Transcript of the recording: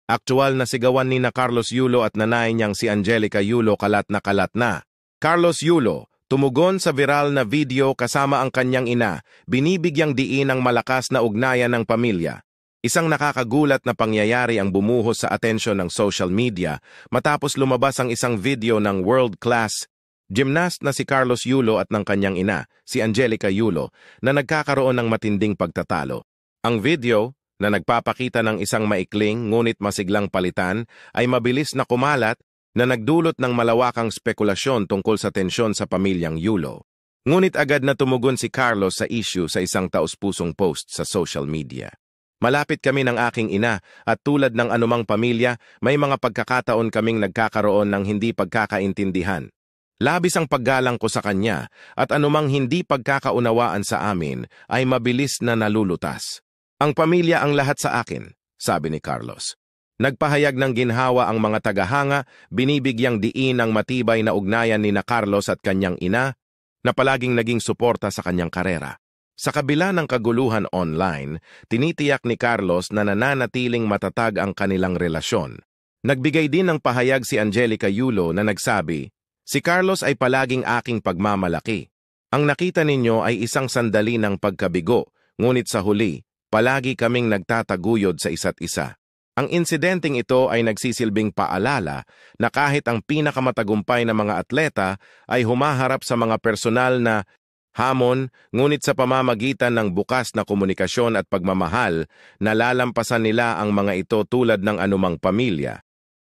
Aktual na sigawan ni na Carlos Yulo at nanay niyang si Angelica Yulo kalat na kalat na. Carlos Yulo, tumugon sa viral na video kasama ang kanyang ina, binibigyang diin ang malakas na ugnayan ng pamilya. Isang nakakagulat na pangyayari ang bumuhos sa atensyon ng social media matapos lumabas ang isang video ng world-class gymnast na si Carlos Yulo at ng kanyang ina, si Angelica Yulo, na nagkakaroon ng matinding pagtatalo. Ang video, na nagpapakita ng isang maikling ngunit masiglang palitan, ay mabilis na kumalat na nagdulot ng malawakang spekulasyon tungkol sa tensyon sa pamilyang Yulo. Ngunit agad na tumugon si Carlos sa issue sa isang taus-pusong post sa social media. Malapit kami ng aking ina at tulad ng anumang pamilya, may mga pagkakataon kaming nagkakaroon ng hindi pagkakaintindihan. Labis ang paggalang ko sa kanya at anumang hindi pagkakaunawaan sa amin ay mabilis na nalulutas. Ang pamilya ang lahat sa akin, sabi ni Carlos. Nagpahayag ng ginhawa ang mga tagahanga, binibigyang diin ang matibay na ugnayan ni na Carlos at kanyang ina na palaging naging suporta sa kanyang karera. Sa kabila ng kaguluhan online, tinitiyak ni Carlos na nananatiling matatag ang kanilang relasyon. Nagbigay din ng pahayag si Angelica Yulo na nagsabi, "Si Carlos ay palaging aking pagmamalaki. Ang nakita ninyo ay isang sandali ng pagkabigo, ngunit sa huli, palagi kaming nagtataguyod sa isa't isa." Ang insidenteng ito ay nagsisilbing paalala na kahit ang pinakamatagumpay na mga atleta ay humaharap sa mga personal na hamon, ngunit sa pamamagitan ng bukas na komunikasyon at pagmamahal, nalalampasan nila ang mga ito tulad ng anumang pamilya.